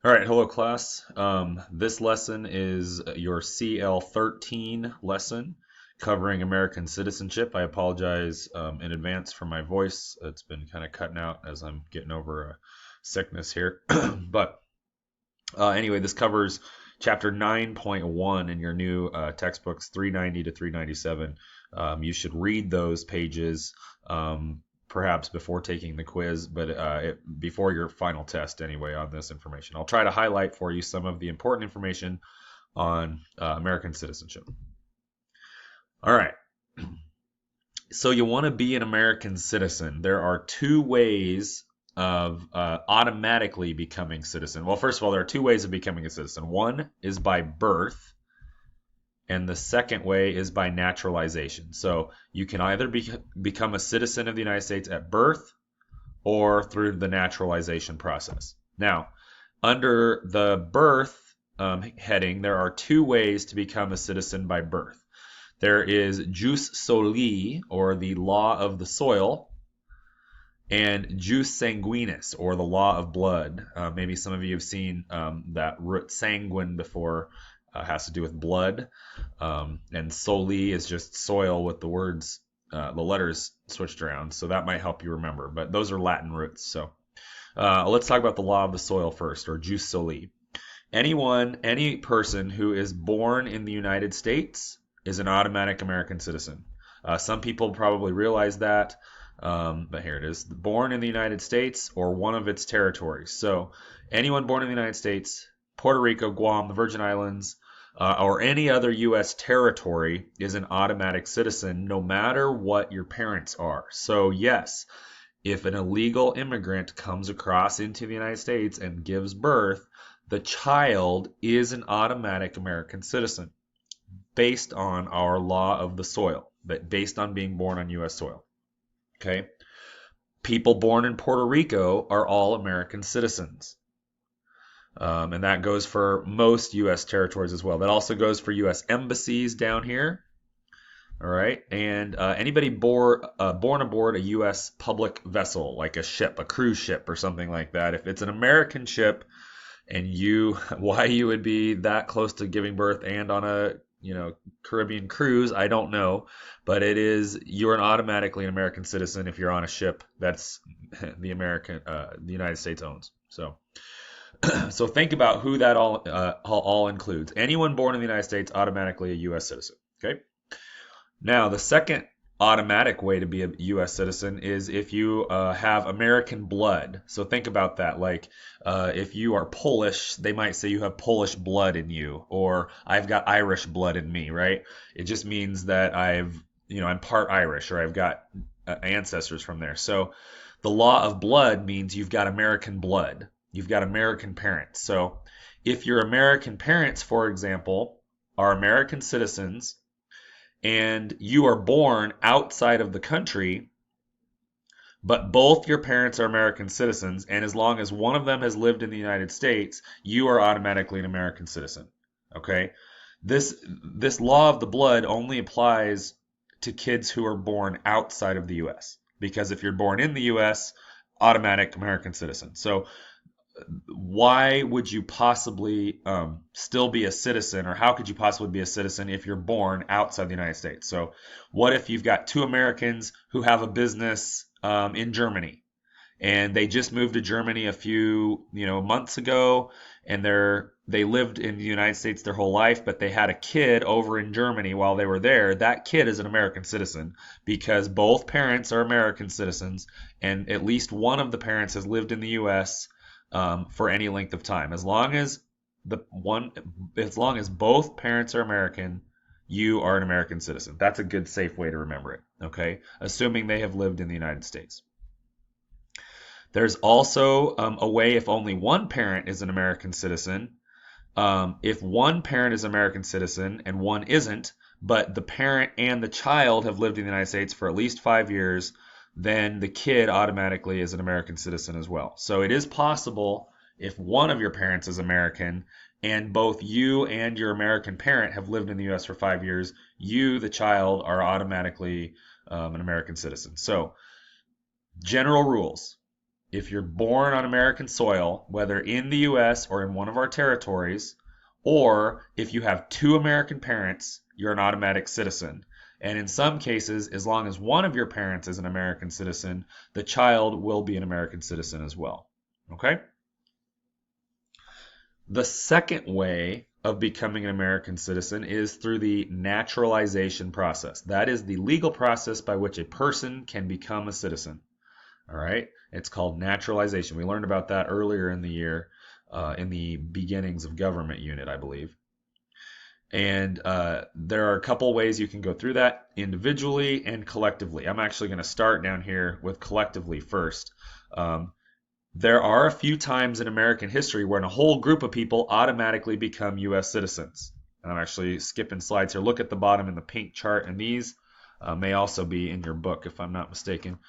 All right, hello class. This lesson is your CL13 lesson covering American citizenship. I apologize in advance for my voice. It's been kind of cutting out as I'm getting over a sickness here. But anyway, this covers chapter 9.1 in your new textbooks, 390 to 397. You should read those pages perhaps before taking the quiz, but before your final test anyway on this information. I'll try to highlight for you some of the important information on American citizenship. All right. So you want to be an American citizen. There are two ways of automatically becoming citizen. Well, first of all, there are two ways of becoming a citizen. One is by birth, and the second way is by naturalization. So you can either become a citizen of the United States at birth or through the naturalization process. Now, under the birth heading, there are two ways to become a citizen by birth. There is jus soli, or the law of the soil, and jus sanguinis, or the law of blood. Maybe some of you have seen that root sanguine before. Has to do with blood, and soli is just soil with the letters switched around. So that might help you remember. But those are Latin roots. So let's talk about the law of the soil first, or jus soli. Any person who is born in the United States is an automatic American citizen. Some people probably realize that, but here it is. Born in the United States or one of its territories. So anyone born in the United States, Puerto Rico, Guam, the Virgin Islands, or any other U.S. territory is an automatic citizen no matter what your parents are. So yes, if an illegal immigrant comes across into the United States and gives birth, the child is an automatic American citizen based on our law of the soil, but based on being born on U.S. soil. Okay? People born in Puerto Rico are all American citizens. And that goes for most U.S. territories as well. That also goes for U.S. embassies down here. All right. And anybody born aboard a U.S. public vessel, like a ship, a cruise ship or something like that, if it's an American ship and why you would be that close to giving birth and on a Caribbean cruise, I don't know, but you're automatically an American citizen if you're on a ship that's the United States owns. So think about who that all includes. Anyone born in the United States, automatically a U.S. citizen. Okay. Now, the second automatic way to be a U.S. citizen is if you have American blood. So think about that. Like if you are Polish, they might say you have Polish blood in you, or I've got Irish blood in me, right? It just means that I'm part Irish, or I've got ancestors from there. So the law of blood means you've got American blood. You've got American parents. So if your American parents, for example, are American citizens, and you are born outside of the country, but both your parents are American citizens, and as long as one of them has lived in the United States, you are automatically an American citizen. Okay? This law of the blood only applies to kids who are born outside of the US. Because if you're born in the US, automatic American citizen. So why would you possibly still be a citizen, or how could you possibly be a citizen if you're born outside the United States? So what if you've got two Americans who have a business in Germany, and they just moved to Germany a few months ago, and they lived in the United States their whole life, but they had a kid over in Germany while they were there. That kid is an American citizen because both parents are American citizens, and at least one of the parents has lived in the U.S. For any length of time. As long as both parents are American, you are an American citizen. That's a good, safe way to remember it. Okay, assuming they have lived in the United States. There's also a way if only one parent is an American citizen. If one parent is an American citizen and one isn't, but the parent and the child have lived in the United States for at least 5 years, then the kid automatically is an American citizen as well. So it is possible if one of your parents is American and both you and your American parent have lived in the U.S. for 5 years, you, the child, are automatically an American citizen. So, general rules. if you're born on American soil, whether in the US or in one of our territories, or if you have two American parents, you're an automatic citizen. And in some cases, as long as one of your parents is an American citizen, the child will be an American citizen as well. Okay? The second way of becoming an American citizen is through the naturalization process. That is the legal process by which a person can become a citizen. All right? It's called naturalization. We learned about that earlier in the year in the beginnings of government unit, I believe. And there are a couple ways you can go through that individually and collectively. I'm actually going to start down here with collectively first. There are a few times in American history when a whole group of people automatically become U.S. citizens. And I'm actually skipping slides here. Look at the bottom in the pink chart, and these may also be in your book if I'm not mistaken.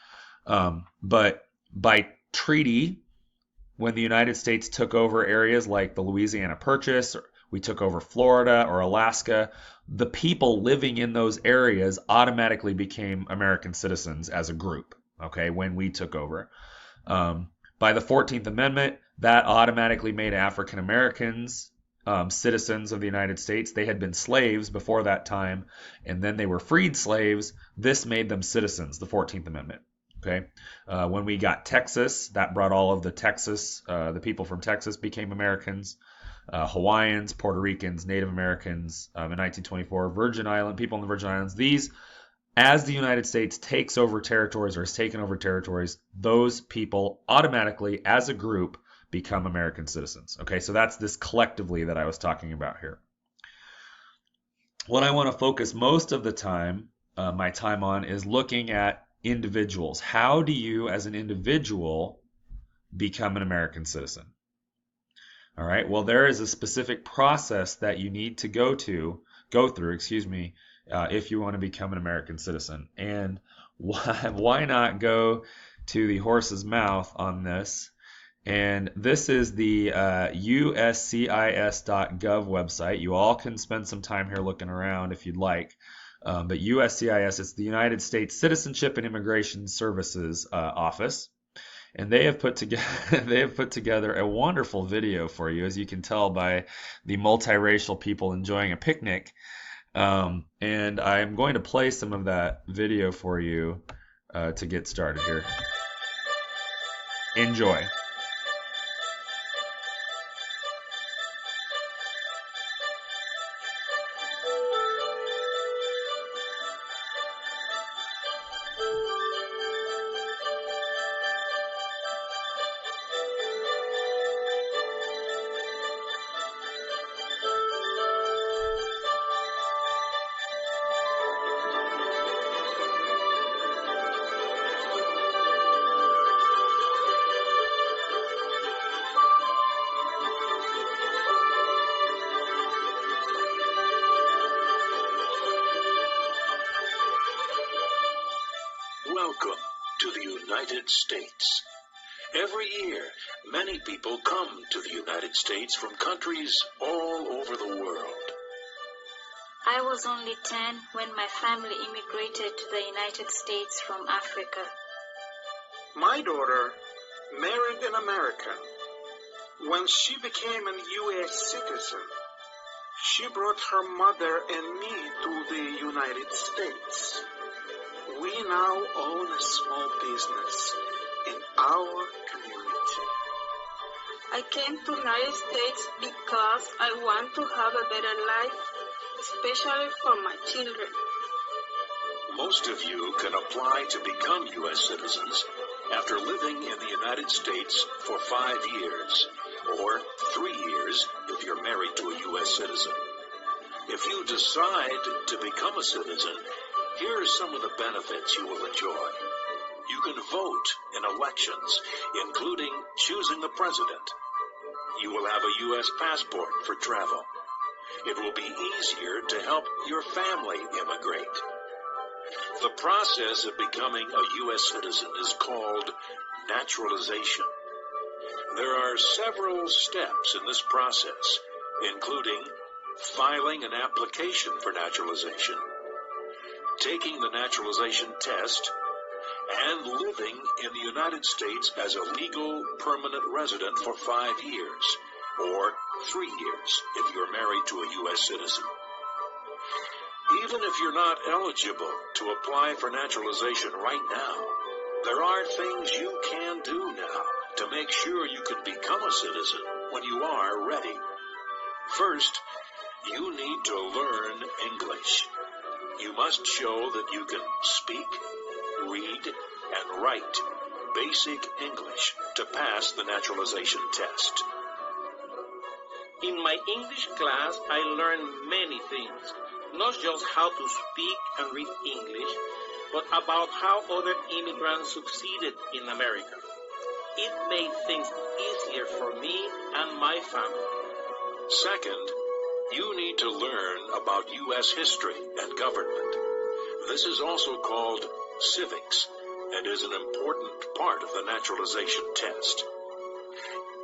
But by treaty, when the United States took over areas like the Louisiana Purchase, or we took over Florida or Alaska, the people living in those areas automatically became American citizens as a group, okay, when we took over. By the 14th Amendment, that automatically made African Americans citizens of the United States. They had been slaves before that time, and then they were freed slaves. This made them citizens, the 14th Amendment. Okay, when we got Texas, that brought all of the people from Texas became Americans. Hawaiians, Puerto Ricans, Native Americans in 1924, people in the Virgin Islands. These, as the United States takes over territories or has taken over territories, those people automatically, as a group, become American citizens. Okay, so that's this collectively that I was talking about here. What I want to focus most of the time, my time on, is looking at individuals. How do you, as an individual, become an American citizen? All right. Well, there is a specific process that you need to go through, if you want to become an American citizen. And why not go to the horse's mouth on this? And this is the uscis.gov website. You all can spend some time here looking around if you'd like. But USCIS, it's the United States Citizenship and Immigration Services Office. And they have put together a wonderful video for you, as you can tell by the multiracial people enjoying a picnic. And I'm going to play some of that video for you to get started here. Enjoy. Welcome to the United States. Every year, many people come to the United States from countries all over the world. I was only 10 when my family immigrated to the United States from Africa. My daughter married an American. When she became a U.S. citizen, she brought her mother and me to the United States. We now own a small business in our community. I came to the United States because I want to have a better life, especially for my children. Most of you can apply to become U.S. citizens after living in the United States for 5 years, or 3 years if you're married to a U.S. citizen. If you decide to become a citizen, here are some of the benefits you will enjoy. You can vote in elections, including choosing the president. You will have a U.S. passport for travel. It will be easier to help your family immigrate. The process of becoming a U.S. citizen is called naturalization. There are several steps in this process, including filing an application for naturalization, taking the naturalization test, and living in the United States as a legal permanent resident for 5 years, or 3 years if you're married to a U.S. citizen. Even if you're not eligible to apply for naturalization right now, there are things you can do now to make sure you can become a citizen when you are ready. First, you need to learn English. You must show that you can speak, read, and write basic English to pass the naturalization test. In my English class, I learned many things, not just how to speak and read English, but about how other immigrants succeeded in America. It made things easier for me and my family. Second, you need to learn about U.S. history and government. This is also called civics and is an important part of the naturalization test.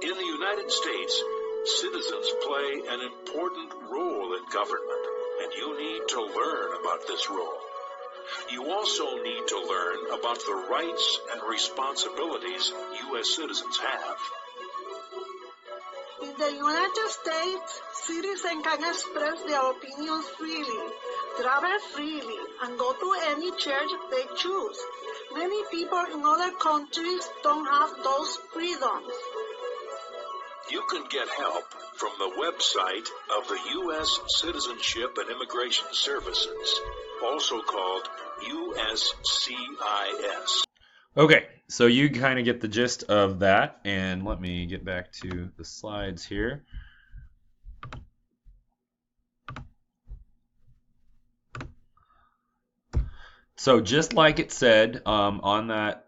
In the United States, citizens play an important role in government, and you need to learn about this role. You also need to learn about the rights and responsibilities U.S. citizens have. In the United States, citizens can express their opinions freely, travel freely, and go to any church they choose. Many people in other countries don't have those freedoms. You can get help from the website of the U.S. Citizenship and Immigration Services, also called USCIS. Okay, so you kind of get the gist of that, and let me get back to the slides here. So just like it said on that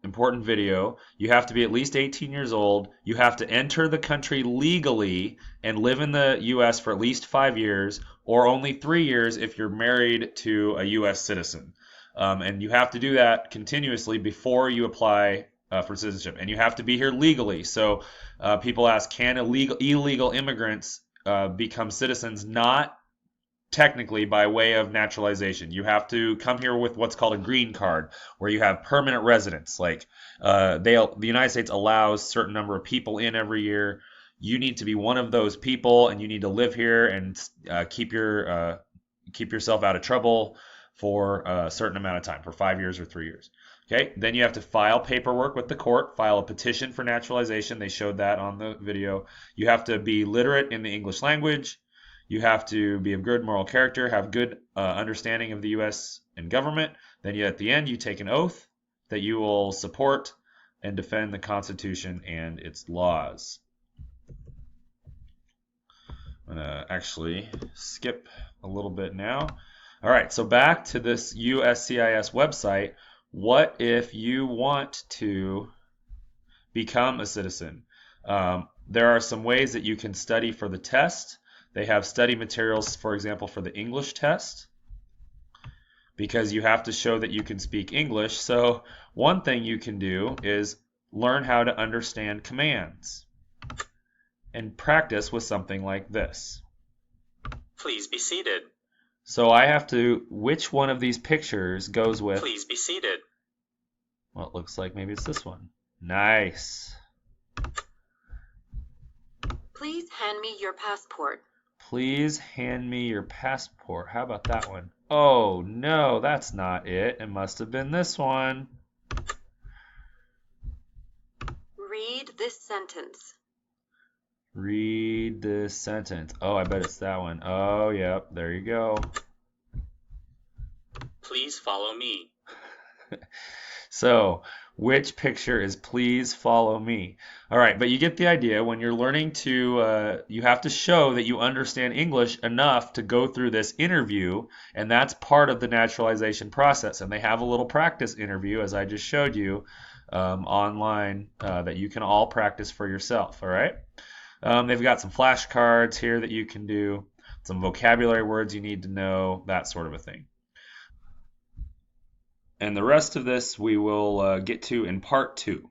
important video, you have to be at least 18 years old, you have to enter the country legally and live in the U.S. for at least 5 years, or only 3 years if you're married to a U.S. citizen. And you have to do that continuously before you apply for citizenship. And you have to be here legally. So people ask, can illegal immigrants become citizens? Not technically by way of naturalization. You have to come here with what's called a green card, where you have permanent residence. Like the United States allows a certain number of people in every year. You need to be one of those people, and you need to live here and keep yourself out of trouble for a certain amount of time, for 5 years or 3 years. Okay, then you have to file paperwork with the court, file a petition for naturalization. They showed that on the video. You have to be literate in the English language. You have to be of good moral character, have good understanding of the U.S. and government. Then at the end, you take an oath that you will support and defend the Constitution and its laws. I'm going to actually skip a little bit now. All right, so back to this USCIS website. What if you want to become a citizen? There are some ways that you can study for the test. They have study materials, for example, for the English test, because you have to show that you can speak English. So one thing you can do is learn how to understand commands and practice with something like this. Please be seated. So I have to, which one of these pictures goes with? Please be seated. Well, it looks like maybe it's this one. Nice. Please hand me your passport. Please hand me your passport. How about that one? Oh, no, that's not it. It must have been this one. Read this sentence. Read this sentence. Oh, I bet it's that one. Oh, yep, there you go. Please follow me. So, which picture is please follow me? All right, but you get the idea. When you're learning to, you have to show that you understand English enough to go through this interview, and that's part of the naturalization process. And they have a little practice interview, as I just showed you, online that you can all practice for yourself, all right? They've got some flashcards here that you can do, some vocabulary words you need to know, that sort of a thing. And the rest of this we will get to in part 2.